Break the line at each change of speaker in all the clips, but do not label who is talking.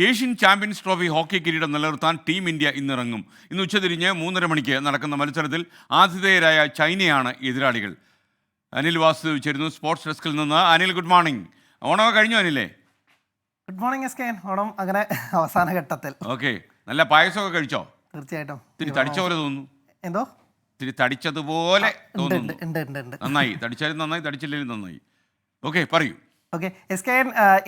Asian champions trophy hockey കിരീടം നിലനിർത്താൻ team India ഇന്നിറങ്ങും. ഇന്ന് ഉച്ചതിരിഞ്ഞ് 3:30 നടക്കുന്ന മത്സരത്തിൽ ആതിഥേയരായ ചൈനയാണ് എതിരാളികൾ. അനിൽ വാസുദേവ് ചേരുന്നു സ്പോർട്സ് ഡെസ്കിൽ നിന്ന്. Anil, good morning. ഓണമൊക്കെ കഴിഞ്ഞു അനിലേ?
Good morning S K. ഓണം അങ്ങനെ അവസാന ഘട്ടത്തിൽ.
ഓക്കെ, നല്ല പായസമൊക്കെ കഴിച്ചോ?
തീർച്ചയായിട്ടും.
ഇത്തിരി തടിച്ച പോലെ തോന്നുന്നു.
എന്തോ
ഇത്തിരി തടിച്ചതുപോലെ തോന്നുന്നു.
ഉണ്ട്.
നന്നായി, തടിച്ചാലും നന്നായി, തടിച്ചില്ലെങ്കിലും നന്നായി. ഓക്കെ, പറയൂ.
Okay S K,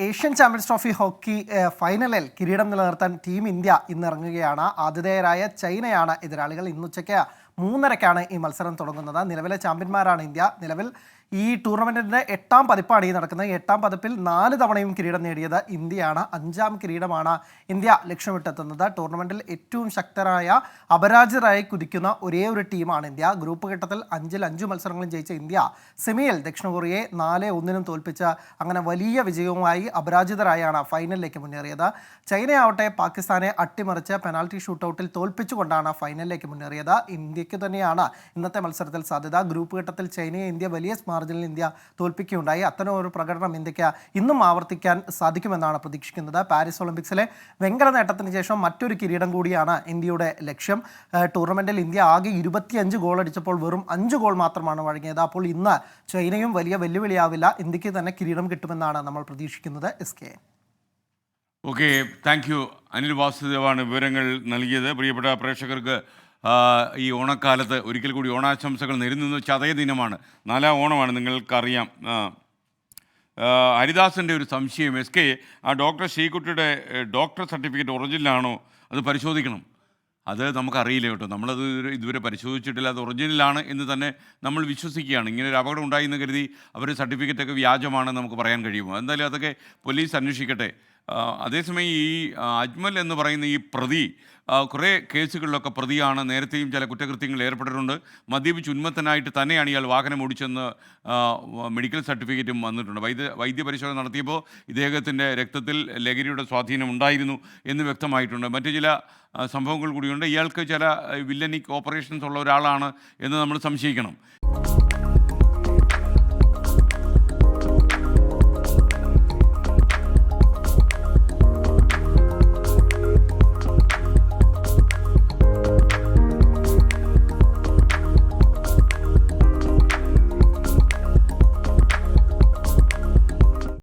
Asian champions trophy hockey ഫൈനലിൽ കിരീടം നിലനിർത്താൻ ടീം ഇന്ത്യ ഇന്ന് ഇറങ്ങുകയാണ്. ആതിഥേയരായ ചൈനയാണ് എതിരാളികൾ. ഇന്നുച്ചയ്ക്ക് 3:30 ഈ മത്സരം തുടങ്ങുന്നത്. നിലവിലെ ചാമ്പ്യന്മാരാണ് ഇന്ത്യ. നിലവിൽ ഈ ടൂർണമെൻറ്റിൻ്റെ 8ാം പതിപ്പാണ് ഈ നടക്കുന്നത്. 8ാം പതിപ്പിൽ 4 തവണയും കിരീടം നേടിയത് ഇന്ത്യയാണ്. 5ാം കിരീടമാണ് ഇന്ത്യ ലക്ഷ്യമിട്ടെത്തുന്നത്. ടൂർണമെൻറ്റിൽ ഏറ്റവും ശക്തരായ അപരാജിതരായി കുതിക്കുന്ന ഒരേ ഒരു ടീമാണ് ഇന്ത്യ. ഗ്രൂപ്പ് ഘട്ടത്തിൽ 5 മത്സരങ്ങളും ജയിച്ച ഇന്ത്യ സെമിയിൽ ദക്ഷിണ കൊറിയയെ 4-1 തോൽപ്പിച്ച് അങ്ങനെ വലിയ വിജയവുമായി അപരാജിതരായാണ് ഫൈനലിലേക്ക് മുന്നേറിയത്. ചൈനയാവട്ടെ പാകിസ്ഥാനെ അട്ടിമറിച്ച് പെനാൽറ്റി ഷൂട്ടൗട്ടിൽ തോൽപ്പിച്ചുകൊണ്ടാണ് ഫൈനലിലേക്ക് മുന്നേറിയത്. ഇന്ത്യക്ക് തന്നെയാണ് ഇന്നത്തെ മത്സരത്തിൽ സാധ്യത. ഗ്രൂപ്പ് ഘട്ടത്തിൽ ചൈനയെ ഇന്ത്യ വലിയ മാർജിനിൽ ഇന്ത്യ തോൽപ്പിക്കുകയുണ്ടായി. അത്തരം ഒരു പ്രകടനം ഇന്ത്യക്ക് ഇന്നും ആവർത്തിക്കാൻ സാധിക്കുമെന്നാണ് പ്രതീക്ഷിക്കുന്നത്. പാരീസ് ഒളിമ്പിക്സിലെ വെങ്കല നേട്ടത്തിന് ശേഷം മറ്റൊരു കിരീടം കൂടിയാണ് ഇന്ത്യയുടെ ലക്ഷ്യം. ടൂർണമെൻറ്റിൽ ഇന്ത്യ ആകെ 25 ഗോൾ അടിച്ചപ്പോൾ വെറും 5 ഗോൾ മാത്രമാണ് വഴങ്ങിയത്. അപ്പോൾ ഇന്ന് ചൈനയും വലിയ വെല്ലുവിളിയാവില്ല. ഇന്ത്യക്ക് തന്നെ കിരീടം കിട്ടുമെന്നാണ് നമ്മൾ പ്രതീക്ഷിക്കുന്നത്. S K.
Okay, thank you. Anil വാസുദേവാണ് വിവരങ്ങൾ നൽകിയത്. പ്രിയപ്പെട്ട പ്രേക്ഷകർക്ക് ഈ ഓണക്കാലത്ത് ഒരിക്കൽ കൂടി ഓണാശംസകൾ നേരുന്നു. ചതയ ദിനമാണ്, 4ാം ഓണമാണ്, നിങ്ങൾക്കറിയാം. ഹരിദാസിൻ്റെ ഒരു സംശയം, എസ് കെ, ആ ഡോക്ടർ ശ്രീകുട്ടിയുടെ ഡോക്ടർ സർട്ടിഫിക്കറ്റ് ഒറിജിനലാണോ? അത് പരിശോധിക്കണം. അത് നമുക്കറിയില്ല കേട്ടോ, നമ്മളത് ഇതുവരെ പരിശോധിച്ചിട്ടില്ല. അത് ഒറിജിനലാണ് എന്ന് തന്നെ നമ്മൾ വിശ്വസിക്കുകയാണ്. ഇങ്ങനെ ഒരു അപകടം ഉണ്ടായി എന്ന് കരുതി അവർ സർട്ടിഫിക്കറ്റൊക്കെ വ്യാജമാണെന്ന് നമുക്ക് പറയാൻ കഴിയുമോ? എന്തായാലും അതൊക്കെ പോലീസ് അന്വേഷിക്കട്ടെ. അതേസമയം ഈ അജ്മൽ എന്ന് പറയുന്ന ഈ പ്രതി കുറേ കേസുകളിലൊക്കെ പ്രതിയാണ്. നേരത്തെയും ചില കുറ്റകൃത്യങ്ങളിൽ ഏർപ്പെട്ടിട്ടുണ്ട്. മദ്യപിച്ച് ഉന്മത്തനായിട്ട് തന്നെയാണ് ഇയാൾ വാഹനം ഓടിച്ചെന്ന് മെഡിക്കൽ സർട്ടിഫിക്കറ്റും വന്നിട്ടുണ്ട്. വൈദ്യപരിശോധന നടത്തിയപ്പോൾ ഇദ്ദേഹത്തിൻ്റെ രക്തത്തിൽ ലഹരിയുടെ സ്വാധീനം ഉണ്ടായിരുന്നു എന്ന് വ്യക്തമായിട്ടുണ്ട്. മറ്റു ചില സംഭവങ്ങൾ കൂടിയുണ്ട്. ഇയാൾക്ക് ചില വില്ലനിക് ഓപ്പറേഷൻസ് ഉള്ള ഒരാളാണ് എന്ന് നമ്മൾ സംശയിക്കണം.